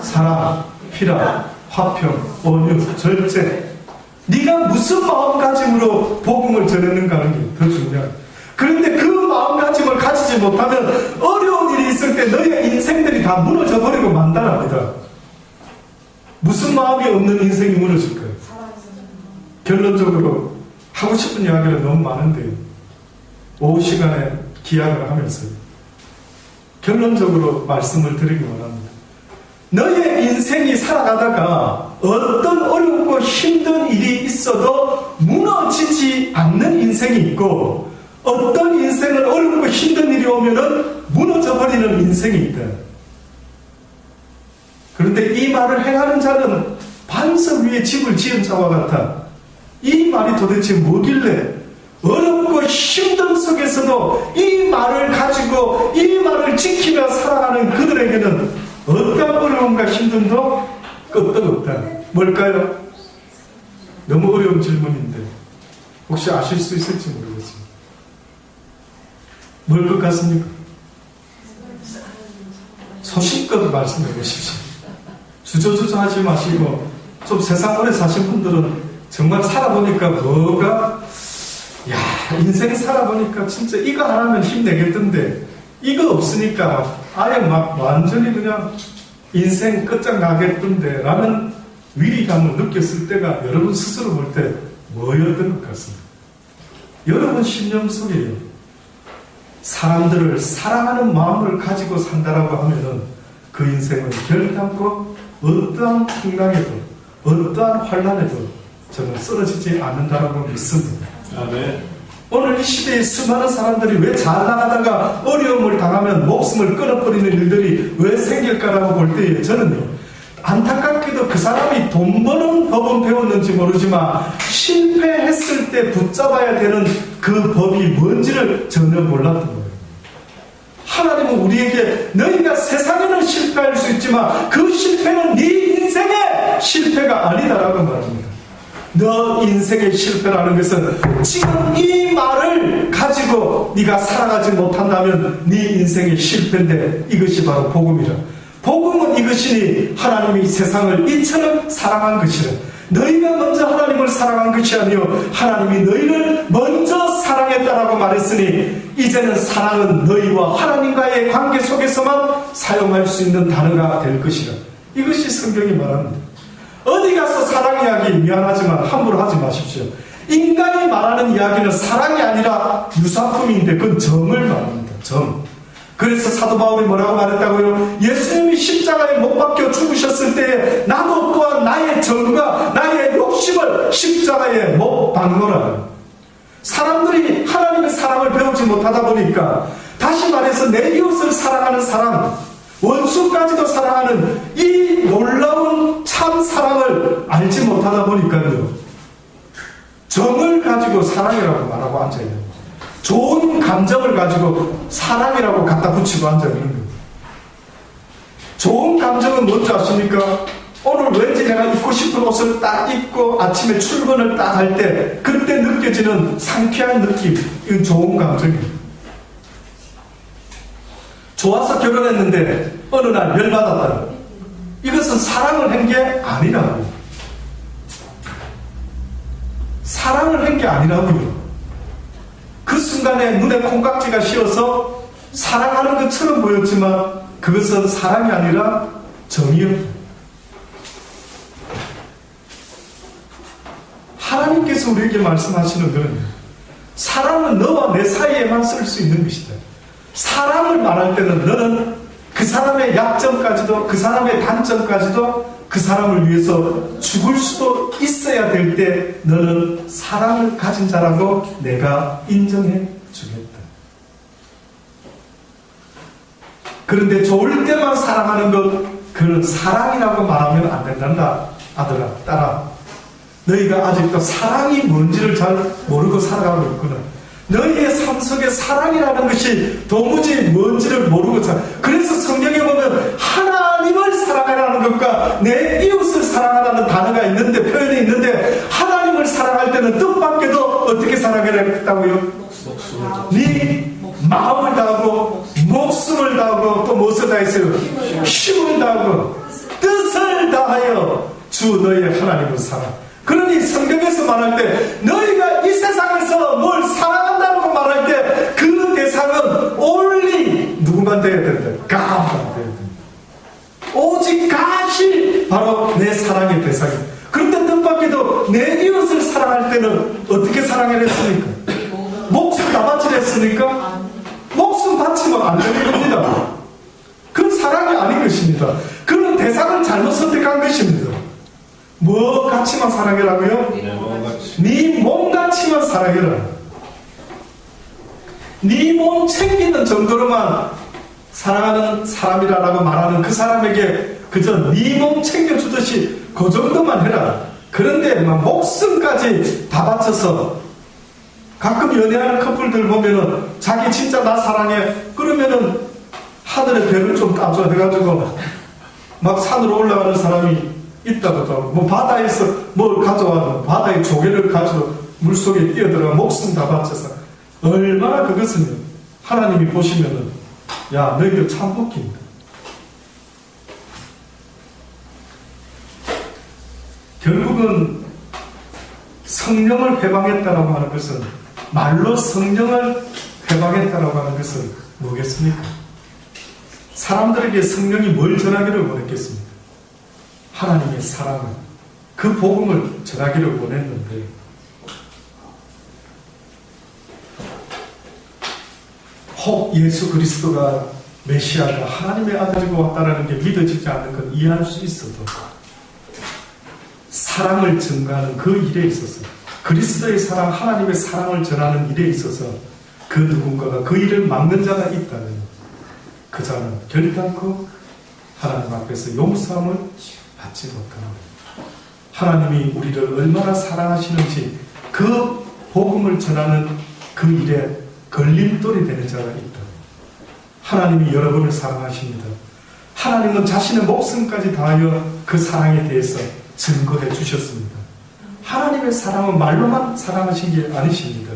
A: 사랑, 희락, 화평, 온유, 절제. 네가 무슨 마음가짐으로 복음을 전했는가 하는 게 더 중요해요. 그런데 그 마음가짐을 가지지 못하면 어려운 일이 있을 때 너의 인생들이 다 무너져 버리고 만단합니다. 무슨 마음이 없는 인생이 무너질까요? 결론적으로 하고 싶은 이야기가 너무 많은데 오후 시간에 기약을 하면서 결론적으로 말씀을 드리기 원합니다. 너의 인생이 살아가다가 어떤 어렵고 힘든 일이 있어도 무너지지 않는 인생이 있고 어떤 인생은 어렵고 힘든 일이 오면은 무너져버리는 인생이 있다. 그런데 이 말을 행하는 자는 반석 위에 집을 지은 자와 같아. 이 말이 도대체 뭐길래 어렵고 힘든 속에서도 이 말을 가지고 이 말을 지키며 살아가는 그들에게는 어떤 어려움과 힘듦도 끄떡없다. 뭘까요? 너무 어려운 질문인데 혹시 아실 수 있을지 모르겠습니다. 뭘 것 같습니까? 소신껏 말씀해 보십시오. 주저주저 하지 마시고, 좀 세상 오래 사신 분들은 정말 살아보니까 인생 살아보니까 진짜 이거 하나면 힘내겠던데, 이거 없으니까 아예 막 완전히 그냥 인생 끝장나겠던데 라는 위기감을 느꼈을 때가 여러분 스스로 볼 때 뭐였던 것 같습니다. 여러분 심령 속에요, 사람들을 사랑하는 마음을 가지고 산다라고 하면은 그 인생은 결단코 어떠한 풍랑에도 어떠한 환난에도 저는 쓰러지지 않는다라고 믿습니다.
B: 아멘.
A: 오늘 이 시대에 수많은 사람들이 왜 잘 나가다가 어려움을 당하면 목숨을 끊어버리는 일들이 왜 생길까라고 볼 때 저는요, 안타깝게도 그 사람이 돈 버는 법은 배웠는지 모르지만 실패했을 때 붙잡아야 되는 그 법이 뭔지를 전혀 몰랐던 거예요. 하나님은 우리에게 너희가 세상에는 실패할 수 있지만 그 실패는 네 인생의 실패가 아니다라고 말합니다. 너 인생의 실패라는 것은 지금 이 말을 가지고 네가 살아가지 못한다면 네 인생의 실패인데, 이것이 바로 복음이라. 복음은 이것이니 하나님이 세상을 이처럼 사랑한 것이라. 너희가 먼저 하나님을 사랑한 것이 아니요 하나님이 너희를 먼저 사랑했다라고 말했으니 이제는 사랑은 너희와 하나님과의 관계 속에서만 사용할 수 있는 단어가 될 것이라. 이것이 성경이 말합니다. 어디 가서 사랑 이야기, 미안하지만 함부로 하지 마십시오. 인간이 말하는 이야기는 사랑이 아니라 유사품인데 그건 정을 말합니다. 정. 그래서 사도 바울이 뭐라고 말했다고요? 예수님이 십자가에 못 박혀 죽으셨을 때 나도 또한 나의 정과 나의 욕심을 십자가에 못 박노라. 사람들이 하나님의 사랑을 배우지 못하다 보니까, 다시 말해서 내 이웃을 사랑하는 사랑, 원수까지도 사랑하는 이 놀라운 참 사랑을 알지 못하다 보니까요, 정을 가지고 사랑이라고 말하고 앉아있는 거예요. 좋은 감정을 가지고 사랑이라고 갖다 붙이고 앉아있는 거예요. 좋은 감정은 뭔지 아십니까? 오늘 왠지 내가 입고 싶은 옷을 딱 입고 아침에 출근을 딱 할 때 그때 느껴지는 상쾌한 느낌, 이건 좋은 감정이에요. 좋아서 결혼했는데 어느 날 열받았다. 이것은 사랑을 한 게 아니라고요. 사랑을 한 게 아니라고요. 그 순간에 눈에 콩깍지가 씌어서 사랑하는 것처럼 보였지만 그것은 사랑이 아니라 정이었다. 하나님께서 우리에게 말씀하시는 것은 사랑은 너와 내 사이에만 쓸 수 있는 것이다. 사랑을 말할 때는 너는 그 사람의 약점까지도 그 사람의 단점까지도 그 사람을 위해서 죽을 수도 있어야 될 때 너는 사랑을 가진 자라고 내가 인정해 주겠다. 그런데 좋을 때만 사랑하는 것, 그건 사랑이라고 말하면 안 된단다. 아들아, 딸아, 너희가 아직도 사랑이 뭔지를 잘 모르고 살아가고 있구나. 너희의 삶 속에 사랑이라는 것이 도무지 뭔지를 모르고 그래서 성경에 보면 하나님을 사랑하라는 것과 내 이웃을 사랑하라는 단어가 있는데, 표현이 있는데, 하나님을 사랑할 때는 뜻밖에도 어떻게 사랑하겠다고요? 네 마음을 다하고 목숨을 다하고 또 무엇을 다했어요? 힘을 다하고 뜻을 다하여 주 너희의 하나님을 사랑. 그러니 성경에서 말할 때 너희가 이 세상에서 뭘 사랑한다고 말할 때 그 대상은 only 누구만 되어야 된다. God만 되어야 된다. 오직 God이 바로 내 사랑의 대상이다. 그런데 뜻밖에도 내 이웃을 사랑할 때는 어떻게 사랑을 했습니까? 목숨 다 바치려 했습니까? 목숨 바치면 안 되는 겁니다. 그건 사랑이 아닌 것입니다. 그건 대상을 잘못 선택한 것입니다. 뭐 같이만 사랑해라고요? 네 몸같이만 사랑해라. 네 몸 챙기는 정도로만 사랑하는 사람이라고 말하는 그 사람에게 그저 네 몸 챙겨주듯이 그 정도만 해라. 그런데 막 목숨까지 다 바쳐서, 가끔 연애하는 커플들 보면은 자기 진짜 나 사랑해 그러면은 하늘의 별을 좀 따줘 해가지고 막 산으로 올라가는 사람이 있다고. 뭐 바다에서 뭘 가져와, 바다에 조개를 가지고 물속에 뛰어들어가 목숨 다 바쳐서, 얼마나 그것은 하나님이 보시면은 야 너희들 참 웃긴다. 결국은 성령을 회방했다라고 하는 것은, 말로 성령을 회방했다라고 하는 것은 뭐겠습니까? 사람들에게 성령이 뭘 전하기를 원했겠습니까? 하나님의 사랑을, 그 복음을 전하기를 원했는데, 혹 예수 그리스도가 메시아가 하나님의 아들이고 왔다라는 게 믿어지지 않는 건 이해할 수 있어도, 사랑을 증가하는 그 일에 있어서, 그리스도의 사랑, 하나님의 사랑을 전하는 일에 있어서 그 누군가가 그 일을 막는 자가 있다면 그 자는 결단코 하나님 앞에서 용서함을 받지 못합니다. 하나님이 우리를 얼마나 사랑하시는지 그 복음을 전하는 그 일에 걸림돌이 되는 자가 있다. 하나님이 여러분을 사랑하십니다. 하나님은 자신의 목숨까지 다하여 그 사랑에 대해서 증거해 주셨습니다. 하나님의 사랑은 말로만 사랑하신 게 아니십니다.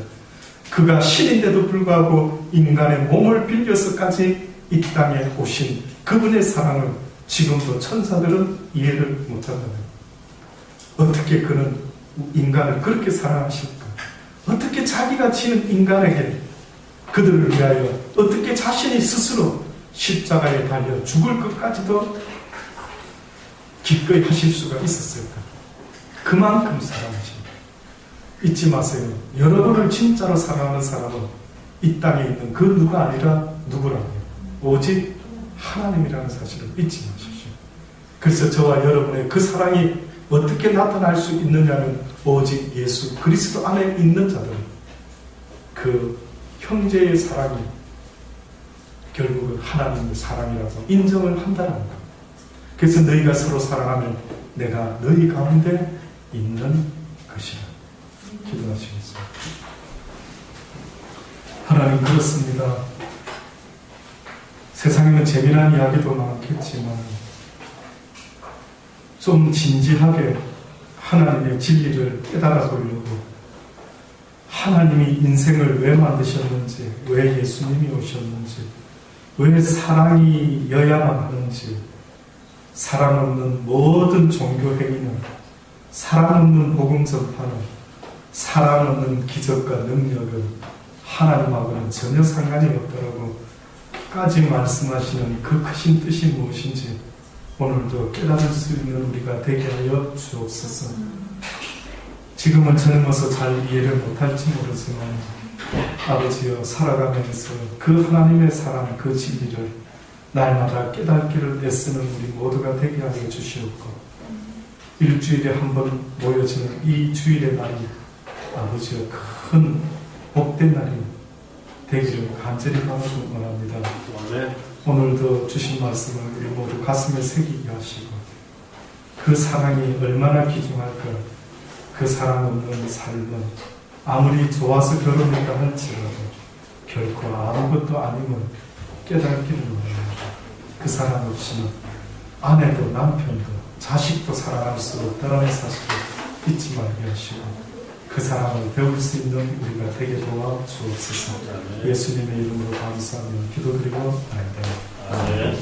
A: 그가 신인데도 불구하고 인간의 몸을 빌려서까지 이 땅에 오신 그분의 사랑을 지금도 천사들은 이해를 못한다면, 어떻게 그는 인간을 그렇게 사랑하실까? 어떻게 자기가 지은 인간에게, 그들을 위하여 어떻게 자신이 스스로 십자가에 달려 죽을 것까지도 기꺼이 하실 수가 있었을까? 그만큼 사랑하십니다. 잊지 마세요. 여러분을 진짜로 사랑하는 사람은 이 땅에 있는 그 누가 아니라 누구라고요? 오직 하나님이라는 사실을 잊지 마십시오. 그래서 저와 여러분의 그 사랑이 어떻게 나타날 수 있느냐면, 오직 예수 그리스도 안에 있는 자들은 그 형제의 사랑이 결국은 하나님의 사랑이라고 인정을 한다는 것. 그래서 너희가 서로 사랑하면 내가 너희 가운데 있는 것이라. 기도하시겠습니다. 하나님, 그렇습니다. 세상에는 재미난 이야기도 많겠지만 좀 진지하게 하나님의 진리를 깨달아 보려고, 하나님이 인생을 왜 만드셨는지, 왜 예수님이 오셨는지, 왜 사랑이여야만 하는지, 사랑 없는 모든 종교 행위는, 사랑 없는 복음 전파는, 사랑 없는 기적과 능력은 하나님하고는 전혀 상관이 없다라고 까지 말씀하시는 그 크신 뜻이 무엇인지 오늘도 깨달을 수 있는 우리가 되게 하여 주옵소서. 지금은 젊어서 잘 이해를 못할지 모르지만 아버지여, 살아가면서 그 하나님의 사랑, 그 진리를 날마다 깨닫기를 애쓰는 우리 모두가 되게 하여 주시옵고, 일주일에 한 번 모여지는 이 주일의 날이 아버지여 큰 복된 날이 되기를 간절히 바라고 원합니다. 오늘도 주신 말씀을 우리 모두 가슴에 새기게 하시고, 그 사랑이 얼마나 귀중할까, 그 사랑 없는 삶은 아무리 좋아서 결혼했다 할지라도 결코 아무것도 아님을 깨닫기를 원합니다. 그 사랑 없이는 아내도 남편도 자식도 사랑할 수 없다는 사실을 잊지 말게 하시고, 그 사랑을 배울 수 있는 우리가 되게 도와 주옵소서. 예수님의 이름으로 감사하며 기도드리고 나이다.